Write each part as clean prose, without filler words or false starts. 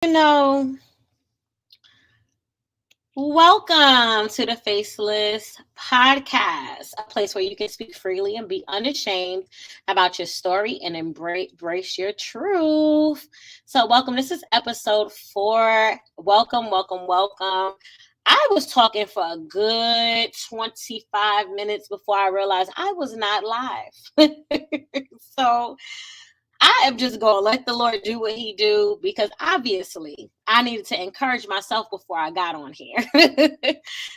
You know, welcome to the Faceless Podcast, a place where you can speak freely and be unashamed about your story and embrace your truth. So, welcome. This is episode 4. Welcome. I was talking for a good 25 minutes before I realized I was not live. So, I am just going to let the Lord do what he do because obviously I needed to encourage myself before I got on here.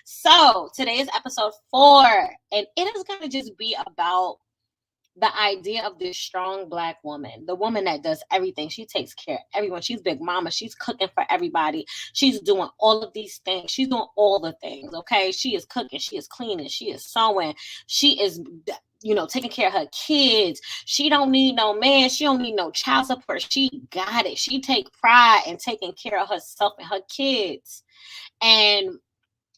So today is episode 4 and it is going to just be about the idea of this strong Black woman, the woman that does everything. She takes care of everyone. She's big mama. She's cooking for everybody. She's doing all of these things. She's doing all the things. Okay. She is cooking. She is cleaning. She is sewing. She is taking care of her kids. She don't need no man. She don't need no child support. She got it. She take pride in taking care of herself and her kids. And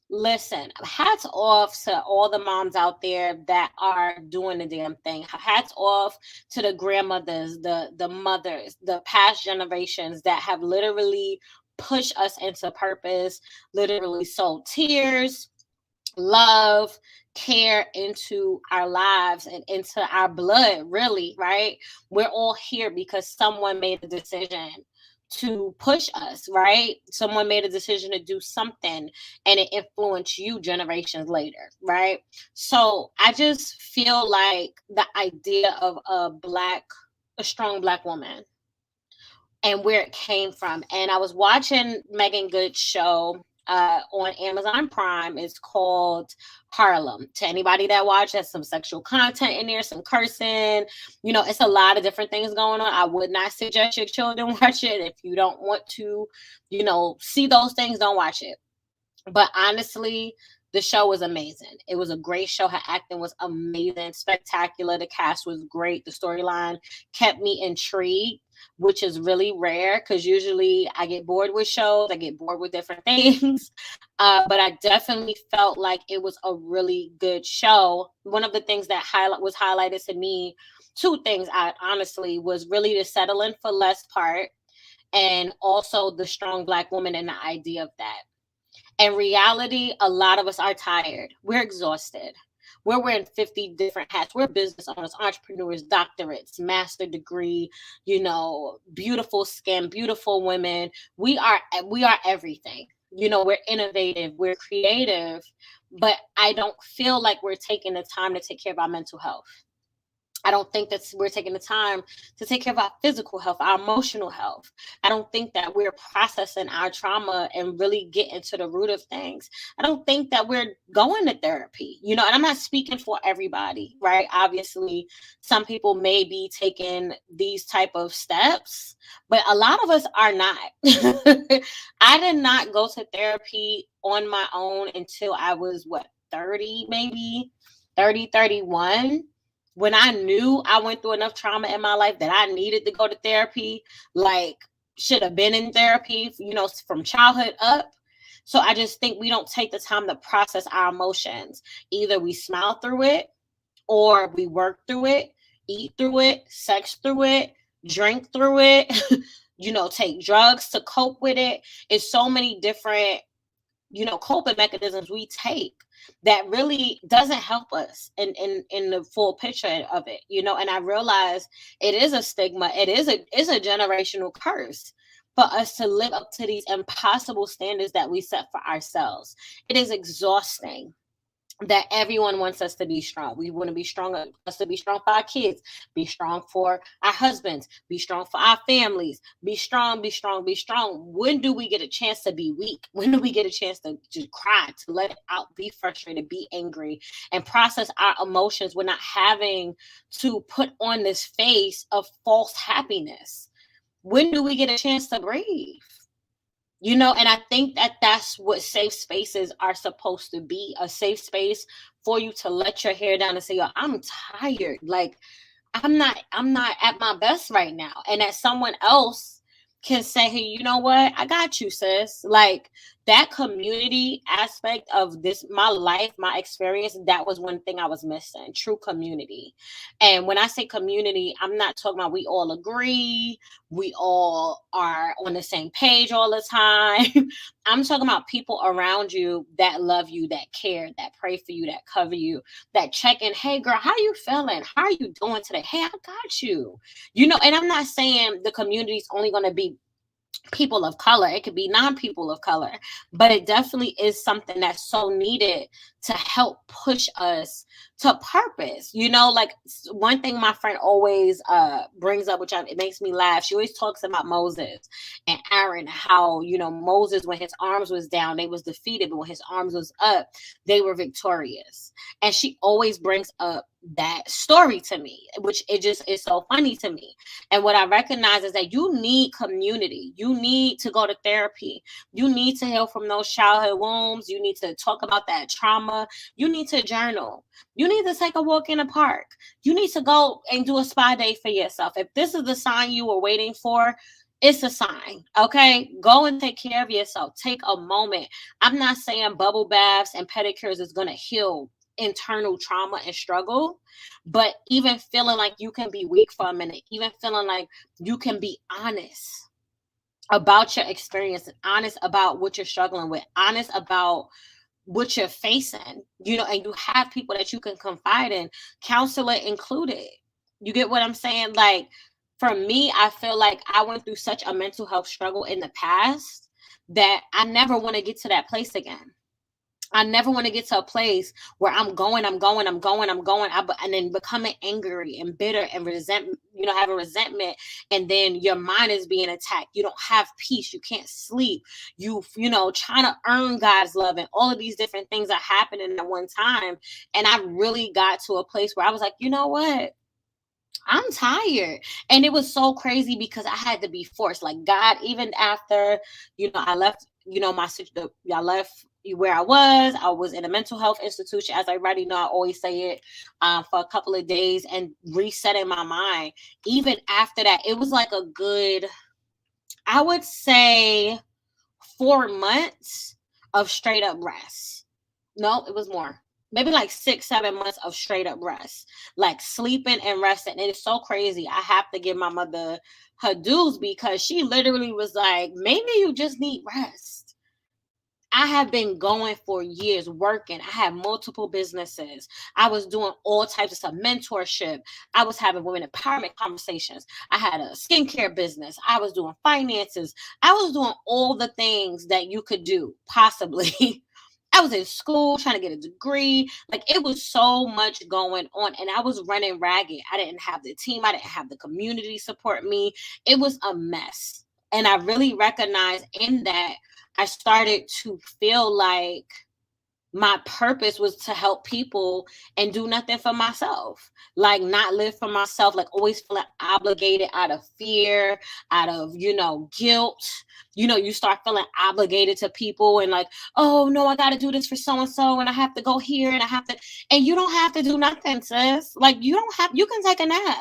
listen, hats off to all the moms out there that are doing the damn thing. Hats off to the grandmothers, the mothers, the past generations that have literally pushed us into purpose, literally sowed tears, love, care into our lives and into our blood, really, right? We're all here because someone made a decision to push us, right? Someone made a decision to do something and it influenced you generations later, right? So I just feel like the idea of a strong Black woman and where it came from. And I was watching Megan Good's show on Amazon Prime. It's called Harlem. To anybody that watched, there's some sexual content in there, some cursing. It's a lot of different things going on. I would not suggest your children watch it. If you don't want to, see those things, don't watch it. But honestly, the show was amazing. It was a great show. Her acting was amazing, spectacular. The cast was great. The storyline kept me intrigued, which is really rare because usually I get bored with shows. I get bored with different things. But I definitely felt like it was a really good show. One of the things that was highlighted to me, two things I honestly was really the settling for less part and also the strong Black woman and the idea of that. In reality, a lot of us are tired. We're exhausted. We're wearing 50 different hats. We're business owners, entrepreneurs, doctorates, master degree, beautiful skin, beautiful women. We are everything. We're innovative, we're creative, but I don't feel like we're taking the time to take care of our mental health. I don't think that we're taking the time to take care of our physical health, our emotional health. I don't think that we're processing our trauma and really getting to the root of things. I don't think that we're going to therapy, and I'm not speaking for everybody, right? Obviously, some people may be taking these type of steps, but a lot of us are not. I did not go to therapy on my own until I was 30, maybe 30, 31, when I knew I went through enough trauma in my life that I needed to go to therapy, like should have been in therapy, from childhood up. So I just think we don't take the time to process our emotions. Either we smile through it or we work through it, eat through it, sex through it, drink through it, take drugs to cope with it. It's so many different coping mechanisms we take that really doesn't help us in the full picture of it, and I realize it is a stigma. It's a generational curse for us to live up to these impossible standards that we set for ourselves. It is exhausting that everyone wants us to be strong. We want to be strong, us to be strong for our kids, be strong for our husbands, be strong for our families, be strong, be strong, be strong. When do we get a chance to be weak? When do we get a chance to cry, to let it out, be frustrated, be angry, and process our emotions? We're not having to put on this face of false happiness. When do we get a chance to breathe? And I think that that's what safe spaces are supposed to be, a safe space for you to let your hair down and say, yo, I'm tired. Like, I'm not at my best right now. And that someone else can say, hey, you know what? I got you, sis. Like that community aspect of this, my life, my experience, that was one thing I was missing. True community. And when I say community, I'm not talking about we all agree, we all are on the same page all the time. I'm talking about people around you that love you, that care, that pray for you, that cover you, that check in. Hey girl, how you feeling? How are you doing today? Hey, I got you. And I'm not saying the community is only going to be people of color. It could be non-people of color, but it definitely is something that's so needed to help push us to purpose. Like one thing my friend always brings up, which it makes me laugh. She always talks about Moses and Aaron, how Moses, when his arms was down, they was defeated, but when his arms was up, they were victorious. And she always brings up that story to me, which it just is so funny to me. And what I recognize is that you need community. You need to go to therapy. You need to heal from those childhood wounds. You need to talk about that trauma. You need to journal. You need to take a walk in the park. You need to go and do a spa day for yourself. If this is the sign you were waiting for, it's a sign. Okay, go and take care of yourself. Take a moment. I'm not saying bubble baths and pedicures is going to heal internal trauma and struggle, but even feeling like you can be weak for a minute, even feeling like you can be honest about your experience, honest about what you're struggling with, honest about what you're facing, and you have people that you can confide in, counselor included. You get what I'm saying? Like for me, I feel like I went through such a mental health struggle in the past that I never want to get to that place again. I never want to get to a place where I'm going, and then becoming angry and bitter and having resentment. And then your mind is being attacked. You don't have peace. You can't sleep. Trying to earn God's love, and all of these different things are happening at one time. And I really got to a place where I was like, you know what? I'm tired. And it was so crazy because I had to be forced. Like God, even after, I left, I left where I was in a mental health institution. As I already know, I always say it for a couple of days and resetting my mind. Even after that, it was like a good, I would say 4 months of straight up rest. No, it was more. Maybe like 6-7 months of straight up rest, like sleeping and resting. And it's so crazy. I have to give my mother her dues because she literally was like, maybe you just need rest. I have been going for years working. I had multiple businesses. I was doing all types of stuff, mentorship. I was having women empowerment conversations. I had a skincare business. I was doing finances. I was doing all the things that you could do, possibly. I was in school trying to get a degree. Like it was so much going on and I was running ragged. I didn't have the team. I didn't have the community support me. It was a mess. And I really recognized in that I started to feel like my purpose was to help people and do nothing for myself, like not live for myself, like always feeling obligated out of fear, out of, guilt. You start feeling obligated to people and like, oh no, I got to do this for so-and-so and I have to go here and and you don't have to do nothing, sis. Like you can take a nap.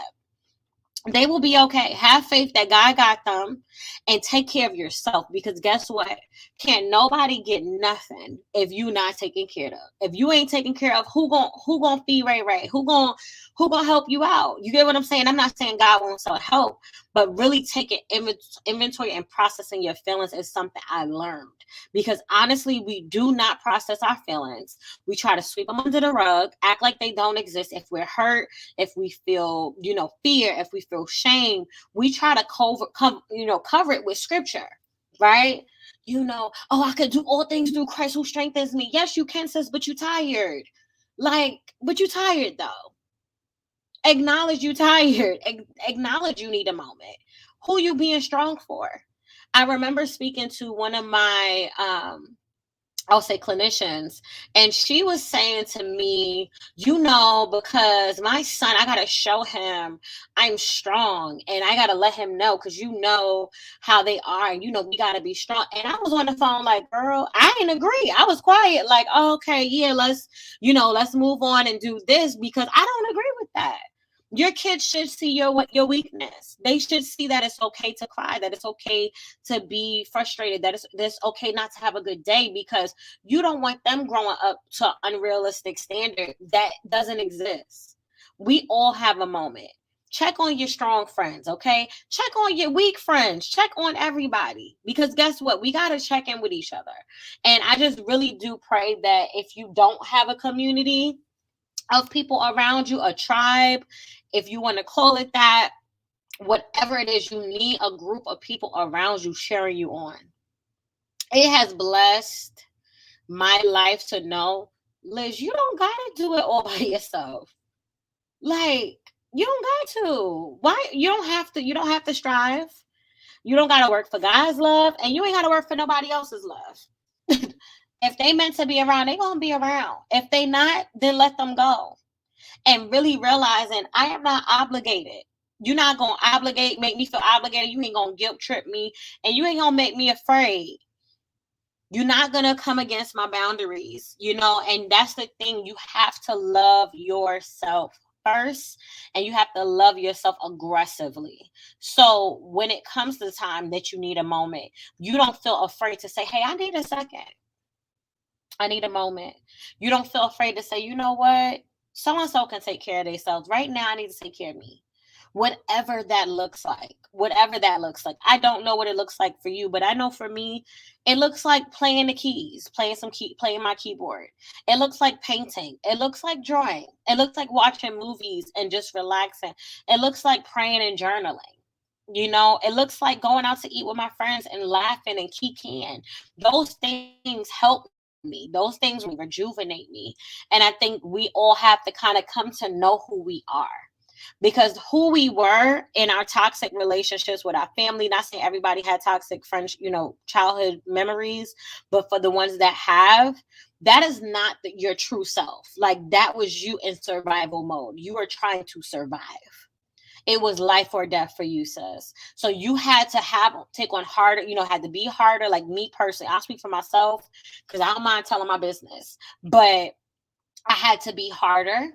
They will be okay. Have faith that God got them and take care of yourself because guess what? Can't nobody get nothing if you not taken care of. If you ain't taken care of, who gonna feed Ray Ray? Who gonna help you out? You get what I'm saying? I'm not saying God won't help, but really taking inventory and processing your feelings is something I learned because honestly, we do not process our feelings. We try to sweep them under the rug, act like they don't exist. If we're hurt, if we feel, fear, if we feel shame, we try to cover it with scripture, right? Oh, I could do all things through Christ who strengthens me. Yes, you can, sis, but you're tired. But you're tired though. Acknowledge you tired. Acknowledge you need a moment. Who you being strong for? I remember speaking to one of my I'll say clinicians, and she was saying to me, because my son, I got to show him I'm strong and I got to let him know because how they are and we got to be strong. And I was on the phone like, girl, I didn't agree. I was quiet like, oh, okay, yeah, let's move on and do this because I don't agree with that. Your kids should see your weakness. They should see that it's okay to cry, that it's okay to be frustrated, that it's okay not to have a good day, because you don't want them growing up to an unrealistic standard that doesn't exist. We all have a moment. Check on your strong friends, okay? Check on your weak friends. Check on everybody, because guess what? We got to check in with each other. And I just really do pray that if you don't have a community of people around you, a tribe, if you want to call it that, whatever it is, you need a group of people around you cheering you on. It has blessed my life to know, Liz, you don't gotta do it all by yourself. Like, you don't got to. Why? You don't have to strive. You don't gotta work for God's love, and you ain't gotta work for nobody else's love. If they meant to be around, they gonna be around. If they not, then let them go. And really realizing I am not obligated. You're not gonna make me feel obligated. You ain't gonna guilt trip me, and you ain't gonna make me afraid. You're not gonna come against my boundaries, and that's the thing. You have to love yourself first, and you have to love yourself aggressively. So when it comes to the time that you need a moment, you don't feel afraid to say, hey, I need a second. I need a moment. You don't feel afraid to say, you know what? So and so can take care of themselves. Right now, I need to take care of me. Whatever that looks like. Whatever that looks like. I don't know what it looks like for you, but I know for me, it looks like playing the keys, playing my keyboard. It looks like painting. It looks like drawing. It looks like watching movies and just relaxing. It looks like praying and journaling. It looks like going out to eat with my friends and laughing and kikiing. Those things help me. Those things rejuvenate me. And I think we all have to kind of come to know who we are. Because who we were in our toxic relationships with our family, not saying everybody had toxic friends, childhood memories, but for the ones that have, that is not your true self. Like, that was you in survival mode. You were trying to survive. It was life or death for you, sis. So you had to take on harder, had to be harder. Like me personally, I'll speak for myself because I don't mind telling my business, but I had to be harder.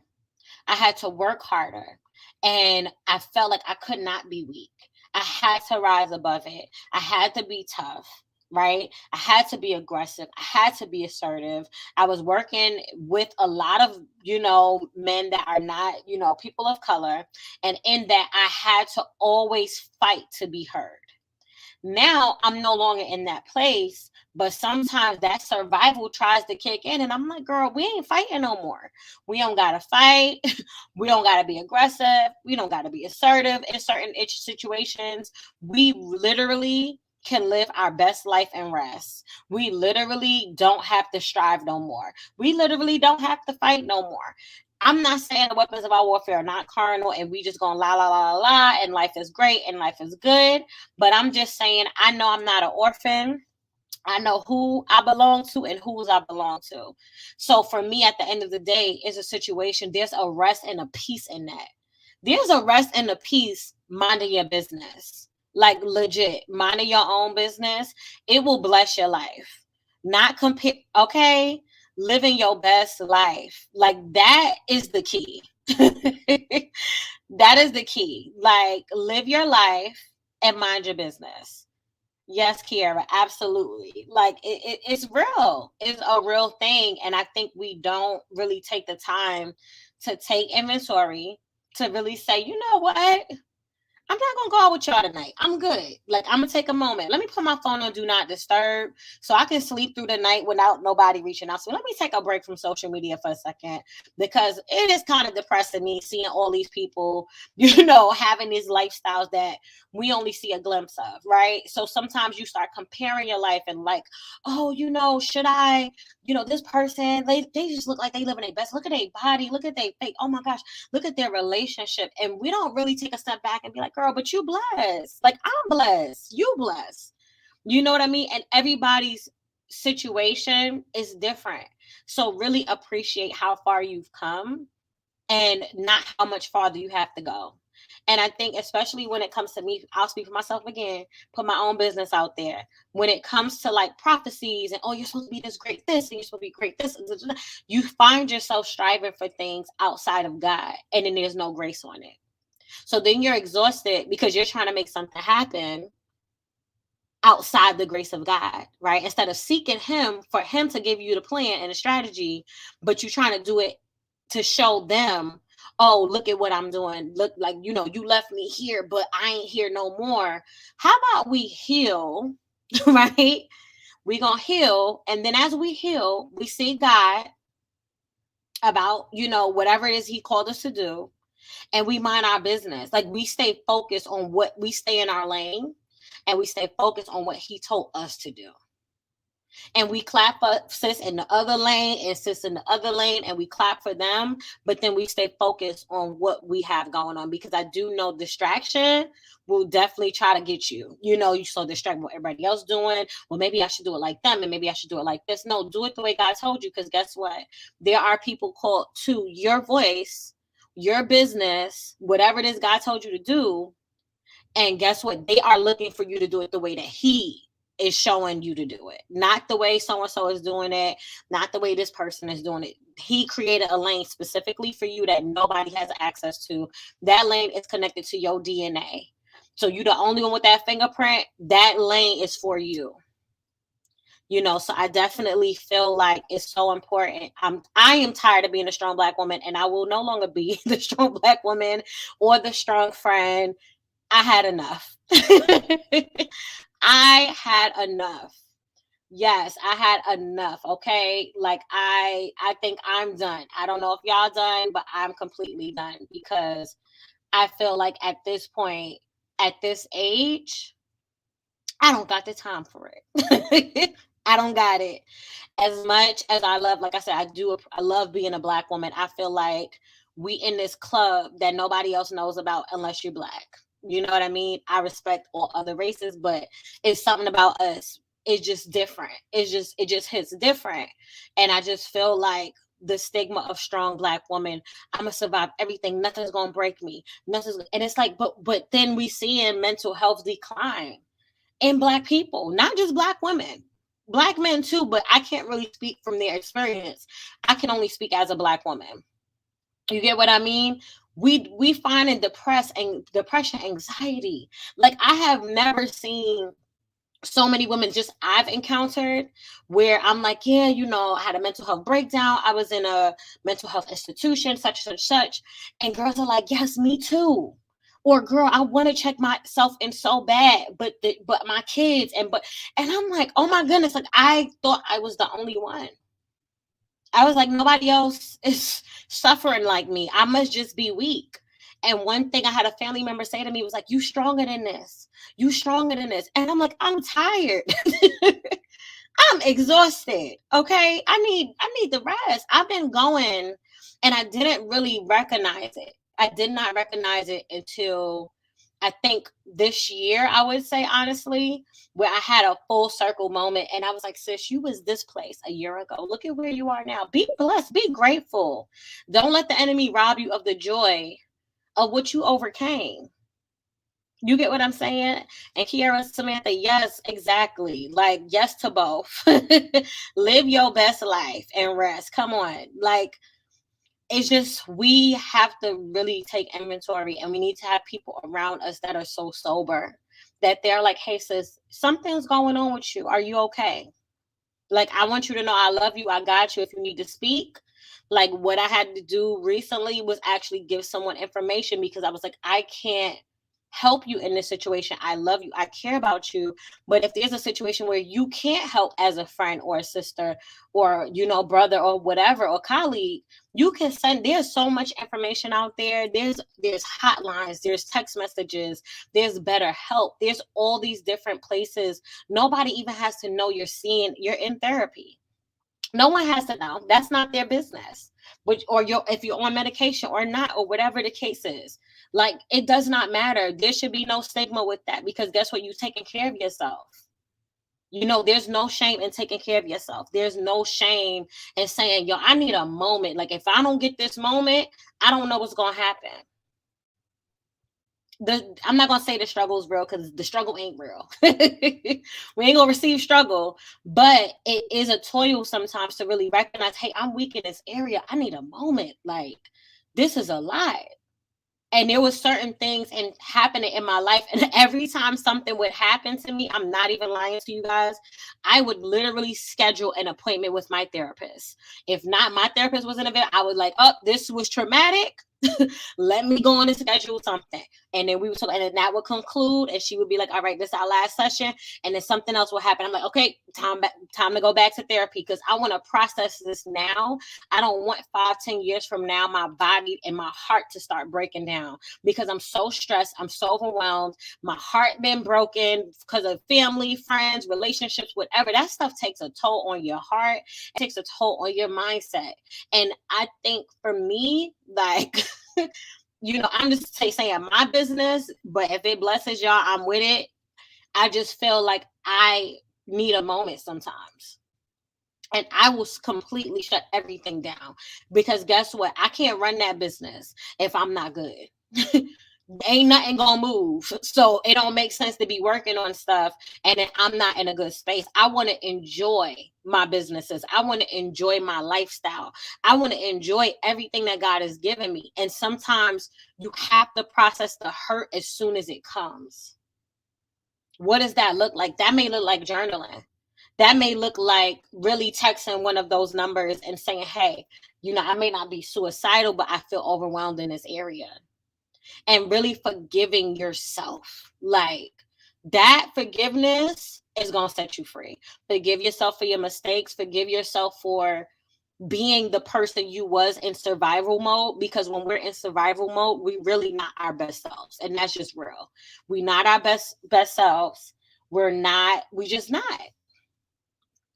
I had to work harder. And I felt like I could not be weak. I had to rise above it. I had to be tough. Right? I had to be aggressive. I had to be assertive. I was working with a lot of, men that are not, people of color. And in that, I had to always fight to be heard. Now I'm no longer in that place, but sometimes that survival tries to kick in. And I'm like, girl, we ain't fighting no more. We don't got to fight. We don't got to be aggressive. We don't got to be assertive in certain situations. We literally can live our best life and rest. We literally don't have to strive no more. We literally don't have to fight no more. I'm not saying the weapons of our warfare are not carnal and we just gonna la la la la la and life is great and life is good. But I'm just saying, I know I'm not an orphan. I know who I belong to and whose I belong to. So for me, at the end of the day, it's a situation. There's a rest and a peace in that. There's a rest and a peace minding your business. Like legit, minding your own business. It will bless your life. Not compare, okay? Living your best life. Like that is the key. That is the key. Like live your life and mind your business. Yes, Kiara, absolutely. Like it's real. It's a real thing. And I think we don't really take the time to take inventory to really say, you know what? I'm not gonna go out with y'all tonight. I'm good. Like I'm gonna take a moment. Let me put my phone on do not disturb so I can sleep through the night without nobody reaching out. So let me take a break from social media for a second because it is kind of depressing me seeing all these people, having these lifestyles that we only see a glimpse of, right? So sometimes you start comparing your life and like, oh, should I, this person, they just look like they live in their best. Look at their body, look at their face. Oh my gosh, look at their relationship. And we don't really take a step back and be like, girl, but you blessed. Like I'm blessed. You blessed. You know what I mean? And everybody's situation is different. So really appreciate how far you've come and not how much farther you have to go. And I think especially when it comes to me, I'll speak for myself again, put my own business out there. When it comes to like prophecies and, oh, you're supposed to be this great this and you're supposed to be great this, you find yourself striving for things outside of God and then there's no grace on it. So then you're exhausted because you're trying to make something happen outside the grace of God, right? Instead of seeking him for him to give you the plan and the strategy, but you're trying to do it to show them, oh, look at what I'm doing. Look, like, you know, you left me here, but I ain't here no more. How about we heal, right? We gonna heal, and then as we heal, we see God about, you know, whatever it is he called us to do, and we mind our business. Like, we stay focused on what we stay in our lane, and we stay focused on what he told us to do. And we clap up sis in the other lane and sis in the other lane, and we clap for them, but then we stay focused on what we have going on, because I do know distraction will definitely try to get you. You know, you so distracted what everybody else doing. Well, maybe I should do it like them, and maybe I should do it like this. No, do it the way God told you, because guess what? There are people called to your voice, your business, whatever it is God told you to do. And guess what? They are looking for you to do it the way that he is showing you to do it, not the way so-and-so is doing it, not the way this person is doing it. He created a lane specifically for you that nobody has access to. That lane is connected to your DNA. So you're the only one with that fingerprint. That lane is for you. You know, so I definitely feel like it's so important. I am tired of being a strong Black woman, and I will no longer be the strong Black woman or the strong friend. I had enough. I had enough. Yes, I had enough. Okay. Like, I think I'm done. I don't know if y'all done, but I'm completely done, because I feel like at this point, at this age, I don't got the time for it. I don't got it. As much as I love, like I said, I love being a Black woman. I feel like we in this club that nobody else knows about unless you're Black. You know what I mean? I respect all other races, but it's something about us. It's just different. It just hits different. And I just feel like the stigma of strong Black woman, I'm gonna survive everything. Nothing's gonna break me. And it's like, but then we see in mental health decline in Black people, not just Black women, Black men too, but I can't really speak from their experience. I can only speak as a Black woman. You get what I mean? We find in depression, anxiety. Like, I have never seen so many women just I've encountered where I'm like, yeah, you know, I had a mental health breakdown. I was in a mental health institution, such. And girls are like, yes, me too. Or, girl, I want to check myself in so bad, but my kids and I'm like, oh my goodness, like, I thought I was the only one. I was like, nobody else is suffering like me. I must just be weak. And one thing I had a family member say to me was like, you stronger than this. You stronger than this. And I'm like, I'm tired. I'm exhausted. Okay. I need the rest. I've been going, and I didn't really recognize it. I did not recognize it until I think this year, I would say, honestly, where I had a full circle moment, and I was like, sis, you was this place a year ago. Look at where you are now. Be blessed, be grateful. Don't let the enemy rob you of the joy of what you overcame. You get what I'm saying? And Kiara, Samantha, yes, exactly. Like, yes to both. Live your best life and rest. Come on. Like, it's just, we have to really take inventory, and we need to have people around us that are so sober that they're like, hey, sis, something's going on with you. Are you okay? Like, I want you to know I love you. I got you if you need to speak. Like, what I had to do recently was actually give someone information, because I was like, I can't help you in this situation. I love you. I care about you. But if there's a situation where you can't help as a friend or a sister or, you know, brother or whatever, or colleague, you can send. There's so much information out there. There's hotlines, there's text messages, there's better help. There's all these different places. Nobody even has to know you're in therapy. No one has to know. That's not their business. If you're on medication or not, or whatever the case is. Like, it does not matter. There should be no stigma with that, because guess what? You're taking care of yourself. You know, there's no shame in taking care of yourself. There's no shame in saying, yo, I need a moment. Like, if I don't get this moment, I don't know what's going to happen. I'm not gonna say the struggle is real, because the struggle ain't real. We ain't gonna receive struggle, but it is a toil sometimes to really recognize, hey, I'm weak in this area. I need a moment. Like, this is a lot. And there was certain things and happening in my life. And every time something would happen to me, I'm not even lying to you guys, I would literally schedule an appointment with my therapist. If not, my therapist wasn't available, I would like, oh, this was traumatic. Let me go on and schedule something. And then we would talk, and then that would conclude, and she would be like, all right, this is our last session. And then something else will happen. I'm like, okay, time to go back to therapy, because I want to process this now. I don't want 5-10 years from now my body and my heart to start breaking down, because I'm so stressed, I'm so overwhelmed, my heart been broken because of family, friends, relationships, whatever. That stuff takes a toll on your heart, it takes a toll on your mindset. And I think for me, like, I'm just saying my business, but if it blesses y'all, I'm with it. I just feel like I need a moment sometimes. And I will completely shut everything down, because guess what? I can't run that business if I'm not good. Ain't nothing gonna move. So it don't make sense to be working on stuff and then I'm not in a good space. I want to enjoy my businesses. I want to enjoy my lifestyle. I want to enjoy everything that God has given me. And sometimes you have to process the hurt as soon as it comes. What does that look like? That may look like journaling. That may look like really texting one of those numbers and saying, hey, I may not be suicidal, but I feel overwhelmed in this area. And really forgiving yourself. Like, that forgiveness is going to set you free. Forgive yourself for your mistakes. Forgive yourself for being the person you was in survival mode, because when we're in survival mode, we really not our best selves. And that's just real. We not our best selves. We just not.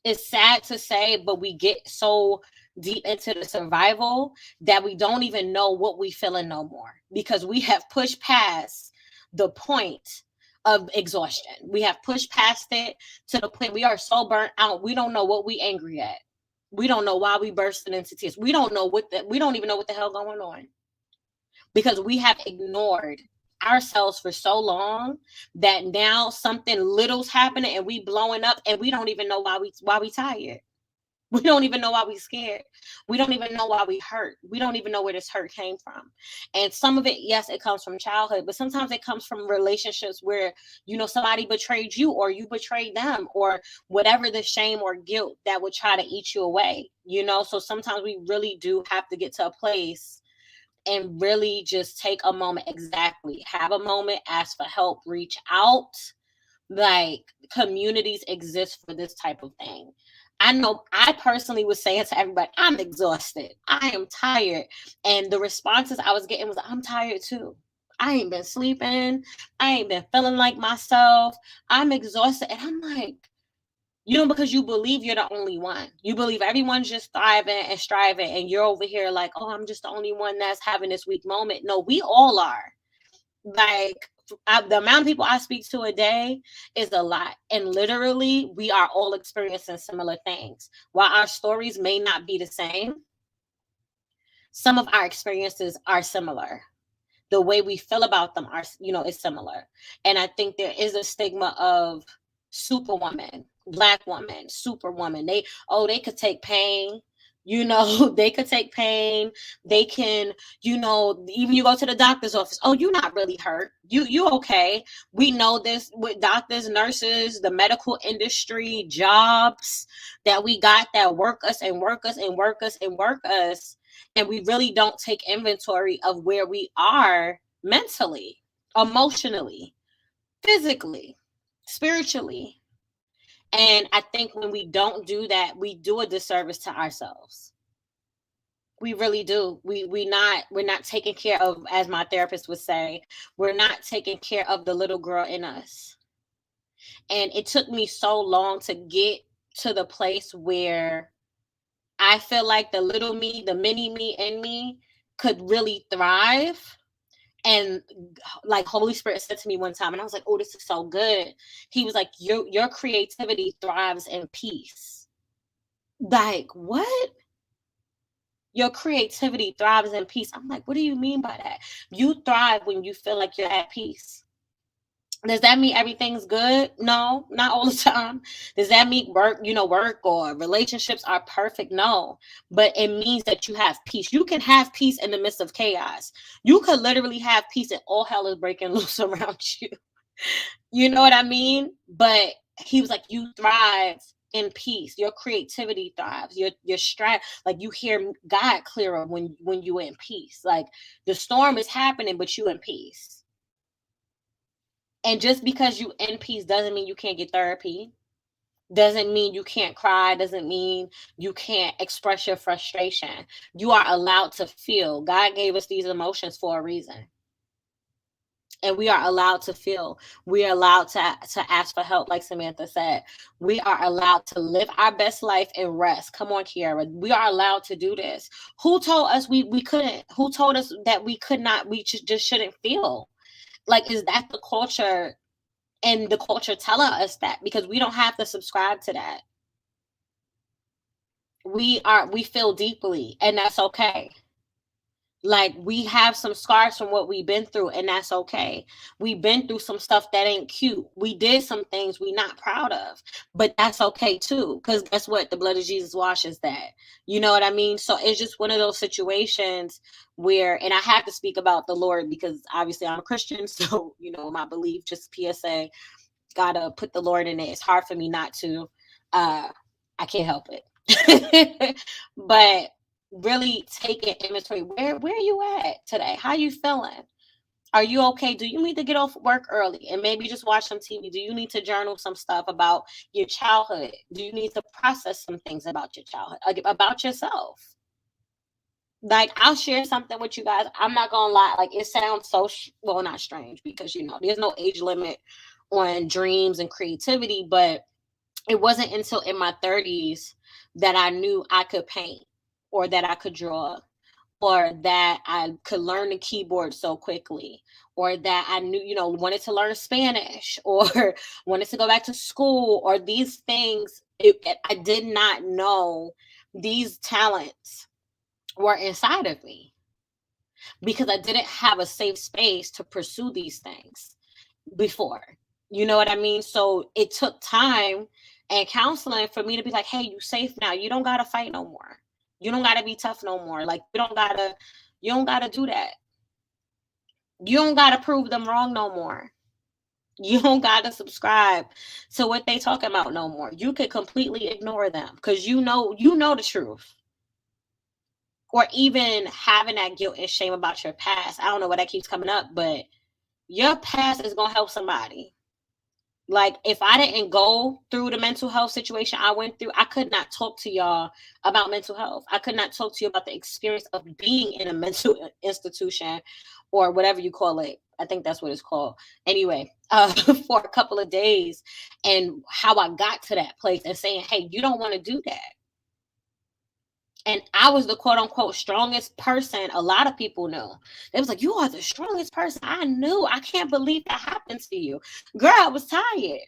It's sad to say, but we get so deep into the survival that we don't even know what we feeling no more, because we have pushed past the point of exhaustion. We have pushed past it to the point we are so burnt out. We don't know what we angry at. We don't know why we bursting into tears. We don't even know what the hell going on, because we have ignored ourselves for so long that now something little's happening and we blowing up and we don't even know why we tired. We don't even know why we scared. We don't even know why we hurt. We don't even know where this hurt came from. And some of it, yes, it comes from childhood, but sometimes it comes from relationships where, somebody betrayed you or you betrayed them, or whatever the shame or guilt that would try to eat you away, So sometimes we really do have to get to a place and really just take a moment. Exactly. Have a moment, ask for help, reach out. Like, communities exist for this type of thing. I know I personally was saying to everybody, I'm exhausted. I am tired. And the responses I was getting was, I'm tired too. I ain't been sleeping. I ain't been feeling like myself. I'm exhausted. And I'm like, because you believe you're the only one. You believe everyone's just thriving and striving, and you're over here like, oh, I'm just the only one that's having this weak moment. No, we all are. Like, the amount of people I speak to a day is a lot. And literally, we are all experiencing similar things. While our stories may not be the same, some of our experiences are similar. The way we feel about them is similar. And I think there is a stigma of superwoman, Black woman, superwoman. They could take pain. They could take pain. They can, even you go to the doctor's office. Oh, you're not really hurt. You okay. We know this with doctors, nurses, the medical industry, jobs that we got that work us and work us and work us and work us. And we really don't take inventory of where we are mentally, emotionally, physically, spiritually. And I think when we don't do that, we do a disservice to ourselves. We really do. We're not taking care of, as my therapist would say, we're not taking care of the little girl in us. And it took me so long to get to the place where I feel like the little me, the mini me in me could really thrive. And like Holy Spirit said to me one time, and I was like, oh, this is so good. He was like, your creativity thrives in peace. Like, what? Your creativity thrives in peace. I'm like, what do you mean by that? You thrive when you feel like you're at peace. Does that mean everything's good? No, not all the time. Does that mean work or relationships are perfect? No. But it means that you have peace. You can have peace in the midst of chaos. You could literally have peace and all hell is breaking loose around you. You know what I mean? But he was like, you thrive in peace. Your creativity thrives. Your strive, like you hear God clearer when you in peace. Like the storm is happening, but you in peace. And just because you in peace doesn't mean you can't get therapy. Doesn't mean you can't cry. Doesn't mean you can't express your frustration. You are allowed to feel. God gave us these emotions for a reason. And we are allowed to feel. We are allowed to ask for help, like Samantha said. We are allowed to live our best life and rest. Come on, Kiara. We are allowed to do this. Who told us we couldn't? Who told us that we could not? We just shouldn't feel? Like, is that the culture? And the culture telling us that, because we don't have to subscribe to that. We feel deeply, and that's okay. Like, we have some scars from what we've been through, and that's okay. We've been through some stuff that ain't cute. We did some things we not proud of, but that's okay too. Because guess what? The blood of Jesus washes that. You know what I mean? So it's just one of those situations where, and I have to speak about the Lord because obviously I'm a Christian. So, my belief, just PSA, gotta put the Lord in it. It's hard for me not to. I can't help it. But really taking inventory. Where are you at today? How you feeling? Are you okay? Do you need to get off work early and maybe just watch some TV? Do you need to journal some stuff about your childhood? Do you need to process some things about your childhood, about yourself? Like, I'll share something with you guys. I'm not gonna lie. Like, it sounds so well, not strange, because there's no age limit on dreams and creativity. But it wasn't until in my 30s that I knew I could paint, or that I could draw, or that I could learn the keyboard so quickly, or that I knew, wanted to learn Spanish, or wanted to go back to school, or these things. I did not know these talents were inside of me, because I didn't have a safe space to pursue these things before. You know what I mean? So it took time and counseling for me to be like, hey, you safe now. You don't gotta fight no more. You don't gotta be tough no more. Like, you don't gotta do that. You don't gotta prove them wrong no more. You don't gotta subscribe to what they talking about no more. You could completely ignore them, because you know the truth. Or even having that guilt and shame about your past. I don't know why that keeps coming up, but your past is gonna help somebody. Like, if I didn't go through the mental health situation I went through, I could not talk to y'all about mental health. I could not talk to you about the experience of being in a mental institution, or whatever you call it. I think that's what it's called. Anyway, for a couple of days, and how I got to that place and saying, hey, you don't want to do that. And I was the quote unquote strongest person. A lot of people know. They was like, you are the strongest person I knew. I can't believe that happened to you. Girl, I was tired.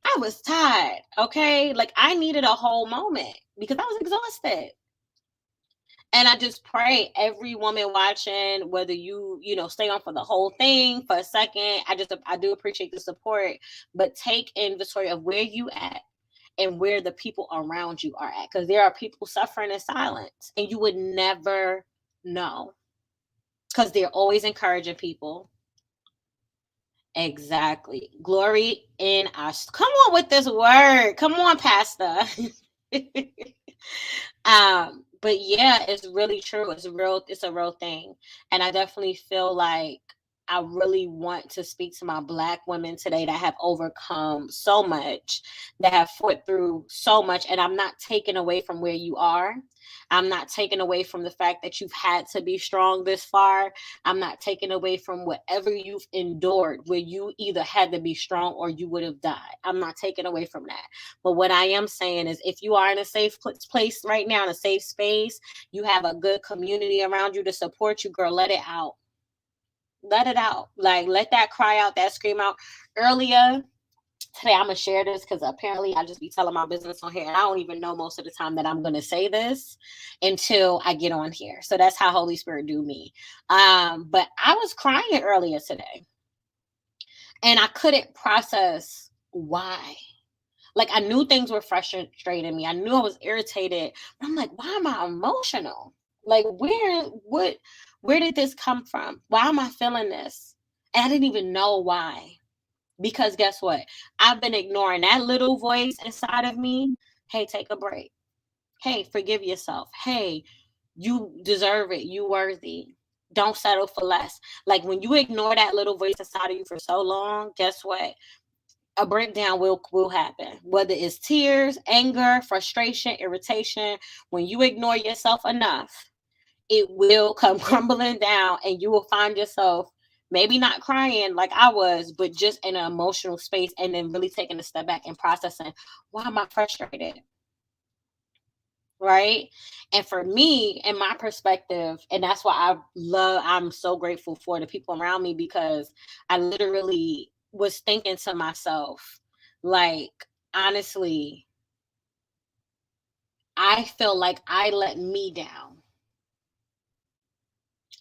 I was tired. Okay. Like, I needed a whole moment because I was exhausted. And I just pray every woman watching, whether you stay on for the whole thing for a second. I do appreciate the support, but take inventory of where you at and where the people around you are at, because there are people suffering in silence and you would never know, because they're always encouraging people. Exactly. Glory in us. Come on with this word. Come on, Pastor. But yeah, it's really true. It's a real thing. And I definitely feel like I really want to speak to my Black women today that have overcome so much, that have fought through so much. And I'm not taking away from where you are. I'm not taking away from the fact that you've had to be strong this far. I'm not taking away from whatever you've endured, where you either had to be strong or you would have died. I'm not taking away from that. But what I am saying is, if you are in a safe place right now, in a safe space, you have a good community around you to support you, girl, let it out. Let it out. Like, let that cry out, that scream out. Earlier today, I'm going to share this because apparently I just be telling my business on here. And I don't even know most of the time that I'm going to say this until I get on here. So that's how Holy Spirit do me. But I was crying earlier today. And I couldn't process why. Like, I knew things were frustrating me. I knew I was irritated. But I'm like, why am I emotional? Like, where did this come from? Why am I feeling this? And I didn't even know why. Because guess what? I've been ignoring that little voice inside of me. Hey, take a break. Hey, forgive yourself. Hey, you deserve it. You worthy. Don't settle for less. Like, when you ignore that little voice inside of you for so long, guess what? A breakdown will happen. Whether it's tears, anger, frustration, irritation, when you ignore yourself enough, it will come crumbling down, and you will find yourself maybe not crying like I was, but just in an emotional space, and then really taking a step back and processing, why am I frustrated? Right? And for me, in my perspective, and that's why I'm so grateful for the people around me, because I literally was thinking to myself, like, honestly, I feel like I let me down.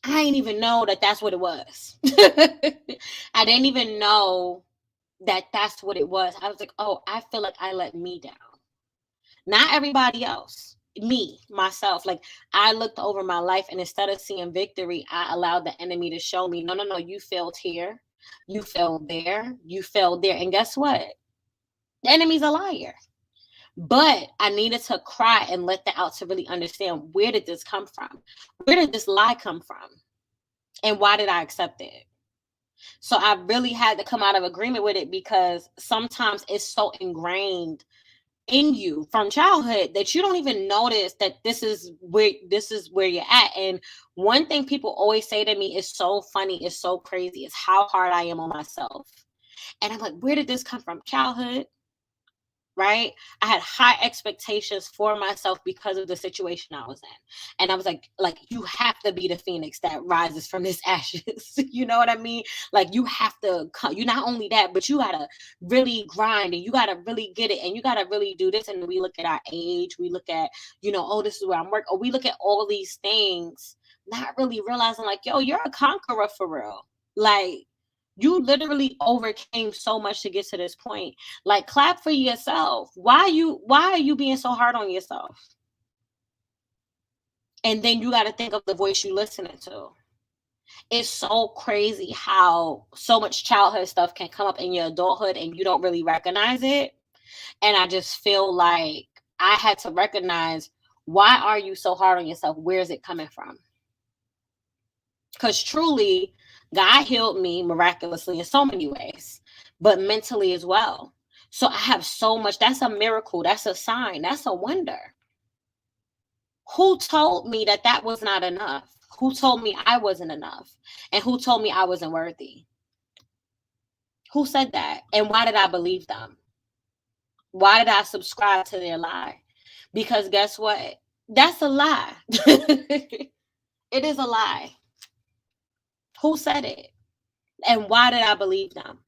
I didn't even know that that's what it was. I didn't even know that that's what it was. I was like, oh, I feel like I let me down. Not everybody else. Me, myself. Like, I looked over my life, and instead of seeing victory, I allowed the enemy to show me, no, no, no, you failed here. You failed there. You failed there. And guess what? The enemy's a liar. But I needed to cry and let that out to really understand, where did this come from? Where did this lie come from? And why did I accept it? So I really had to come out of agreement with it, because sometimes it's so ingrained in you from childhood that you don't even notice that this is where you're at. And one thing people always say to me is so funny, is so crazy, is how hard I am on myself. And I'm like, where did this come from? Childhood. Right? I had high expectations for myself because of the situation I was in. And I was like, you have to be the phoenix that rises from this ashes. You know what I mean? Like, you have to come, you not only that, but you gotta really grind, and you gotta really get it, and you gotta really do this. And we look at our age, we look at, oh, this is where I'm working, or we look at all these things, not really realizing, like, yo, you're a conqueror for real. Like, you literally overcame so much to get to this point. Like, clap for yourself. Why are you being so hard on yourself? And then you got to think of the voice you listening to. It's so crazy how so much childhood stuff can come up in your adulthood and you don't really recognize it. And I just feel like I had to recognize, why are you so hard on yourself? Where is it coming from? Because truly, God healed me miraculously in so many ways, but mentally as well. So I have so much. That's a miracle. That's a sign. That's a wonder. Who told me that that was not enough? Who told me I wasn't enough? And who told me I wasn't worthy? Who said that? And why did I believe them? Why did I subscribe to their lie? Because guess what? That's a lie. It is a lie. Who said it? And why did I believe them?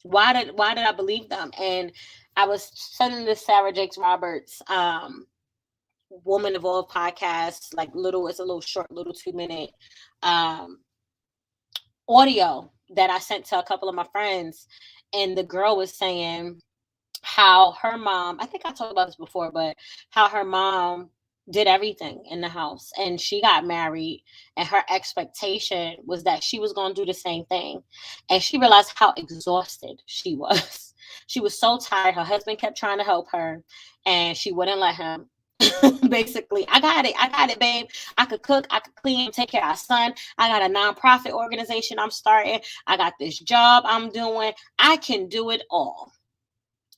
Why did I believe them? And I was sending this Sarah Jakes Roberts Woman of All podcast, like, it's a little short, little 2-minute audio that I sent to a couple of my friends. And the girl was saying how her mom, I think I talked about this before, but how her mom did everything in the house, and she got married, and her expectation was that she was going to do the same thing. And she realized how exhausted she was. She was so tired. Her husband kept trying to help her, and she wouldn't let him. Basically, I got it, babe. I could cook, I could clean, take care of our son. I got a nonprofit organization I'm starting. I got this job I'm doing. I can do it all.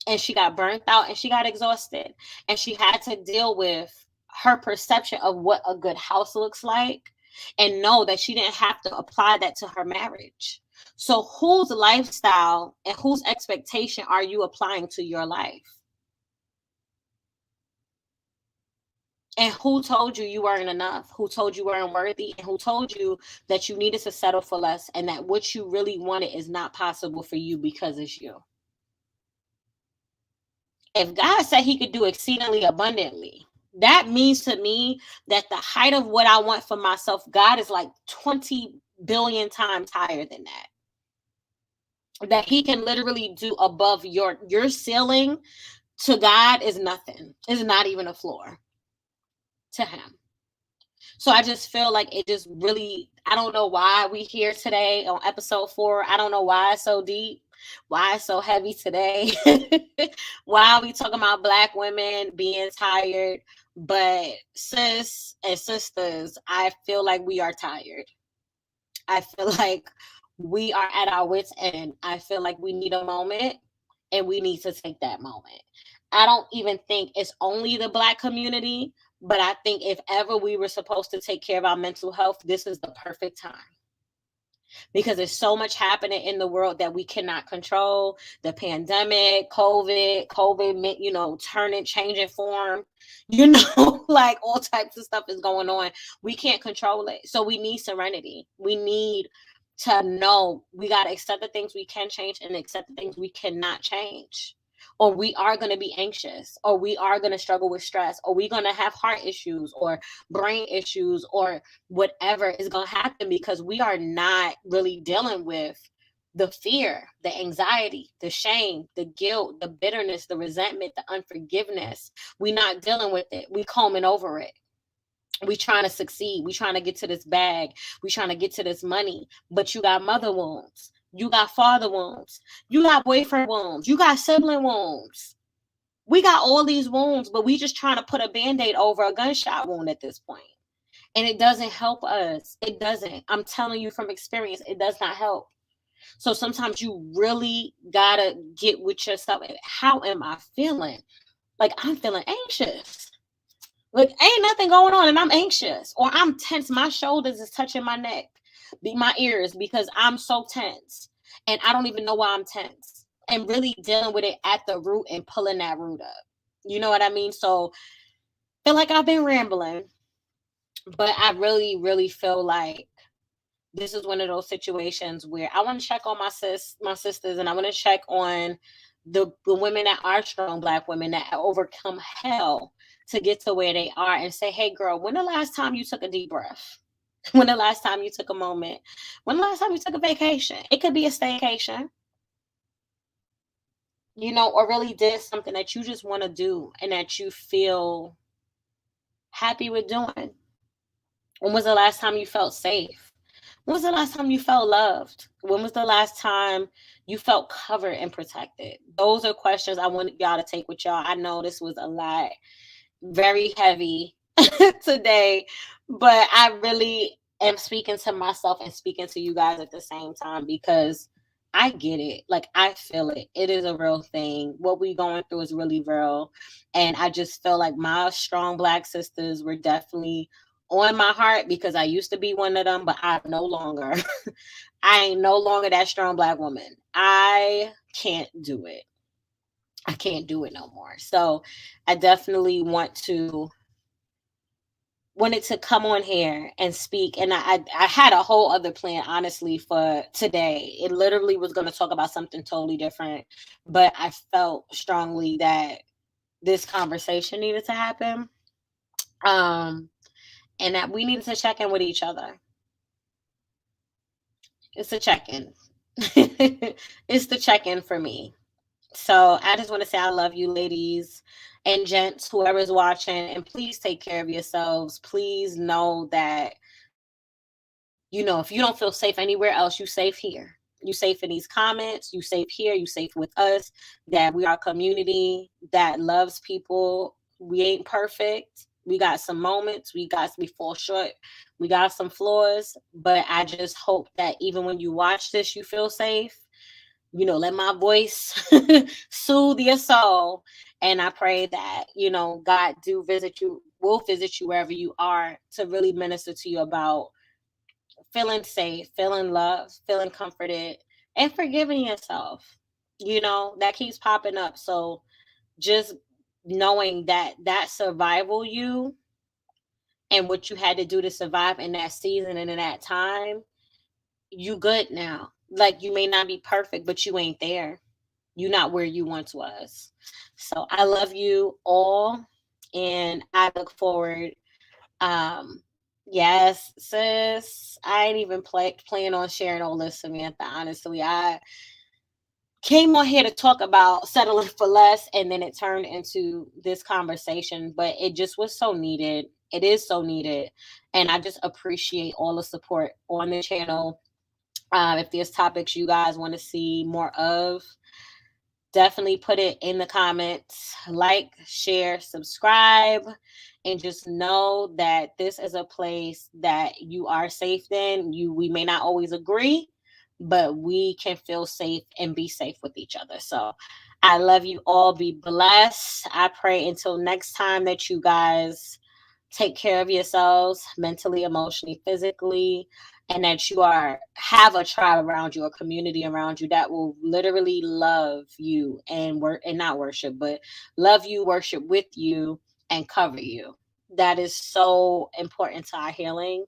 And she got burnt out, and she got exhausted, and she had to deal with her perception of what a good house looks like, and know that she didn't have to apply that to her marriage. So whose lifestyle and whose expectation are you applying to your life? And who told you you weren't enough? Who told you weren't worthy? And who told you that you needed to settle for less, and that what you really wanted is not possible for you because it's you? If God said he could do exceedingly abundantly, that means to me that the height of what I want for myself, God is like 20 billion times higher than that. that he can literally do above your ceiling to God is nothing. It's not even a floor to him. So I just feel like it just really, I don't know why we here today on episode 4. I don't know why it's so deep, why it's so heavy today. Why are we talking about Black women being tired? But sis and sisters, I feel like we are tired. I feel like we are at our wits' end. I feel like we need a moment and we need to take that moment. I don't even think it's only the Black community, but I think if ever we were supposed to take care of our mental health, this is the perfect time, because there's so much happening in the world that we cannot control. The pandemic, COVID, turning, changing form, like all types of stuff is going on. We can't control it. So we need serenity. We need to know we got to accept the things we can change and accept the things we cannot change. Or we are going to be anxious, or we are going to struggle with stress, or we're going to have heart issues or brain issues, or whatever is going to happen, because we are not really dealing with the fear, the anxiety, the shame, the guilt, the bitterness, the resentment, the unforgiveness. We're not dealing with it. We combing over it. We trying to succeed. We trying to get to this bag. We trying to get to this money. But you got mother wounds. You got father wounds. You got boyfriend wounds. You got sibling wounds. We got all these wounds, but we just trying to put a Band-Aid over a gunshot wound at this point. And it doesn't help us. It doesn't. I'm telling you from experience, it does not help. So sometimes you really gotta get with yourself. How am I feeling? Like, I'm feeling anxious. Like, ain't nothing going on and I'm anxious. Or I'm tense. My shoulders is touching my neck, my ears, because I'm so tense. And I don't even know why I'm tense. And really dealing with it at the root and pulling that root up. You know what I mean? So I feel like I've been rambling. But I really, really feel like this is one of those situations where I want to check on my sisters, and I want to check on the women that are strong Black women that overcome hell to get to where they are, and say, hey girl, when the last time you took a deep breath? When the last time you took a moment? When the last time you took a vacation? It could be a staycation, or really did something that you just want to do and that you feel happy with doing. When was the last time you felt safe? When was the last time you felt loved? When was the last time you felt covered and protected? Those are questions I want y'all to take with y'all. I know this was a lot, very heavy today, but I really am speaking to myself and speaking to you guys at the same time, because I get it. Like, I feel it. It is a real thing. What we going through is really real. And I just feel like my strong Black sisters were definitely on my heart, because I used to be one of them, but I'm no longer. I ain't no longer that strong Black woman. I can't do it. I can't do it no more. So I definitely wanted to come on here and speak. And I had a whole other plan, honestly, for today. It literally was going to talk about something totally different, but I felt strongly that this conversation needed to happen. And that we needed to check in with each other. It's a check-in. It's the check-in for me. So I just want to say I love you, ladies and gents, whoever's watching, and please take care of yourselves. Please know that, if you don't feel safe anywhere else, you safe here. You safe in these comments. You safe here. You safe with us. That we are a community that loves people. We ain't perfect. We got some moments. We fall short. We got some flaws. But I just hope that even when you watch this, you feel safe. Let my voice soothe your soul. And I pray that, God will visit you wherever you are, to really minister to you about feeling safe, feeling loved, feeling comforted, and forgiving yourself. That keeps popping up. So just knowing that survival you and what you had to do to survive in that season and in that time, you good now. Like, you may not be perfect, but you ain't there. You're not where you once was. So I love you all, and I look forward. Yes, sis. I ain't even plan on sharing all this, Samantha. Honestly, came on here to talk about settling for less, and then it turned into this conversation, but it just was so needed. It is so needed, and I just appreciate all the support on the channel. If there's topics you guys want to see more of, definitely put it in the comments. Like, share, subscribe, and just know that this is a place that you are safe in. We may not always agree, but we can feel safe and be safe with each other. So I love you all. Be blessed. I pray until next time that you guys take care of yourselves mentally, emotionally, physically, and that you have a tribe around you, a community around you that will literally love you and not worship, but love you, worship with you, and cover you. That is so important to our healing.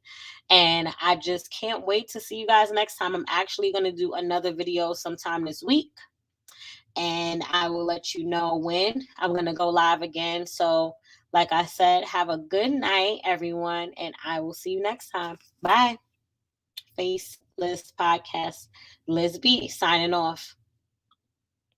And I just can't wait to see you guys next time. I'm actually going to do another video sometime this week, and I will let you know when I'm going to go live again. So, like I said, have a good night, everyone, and I will see you next time. Bye. Faceless Podcast. Liz B signing off.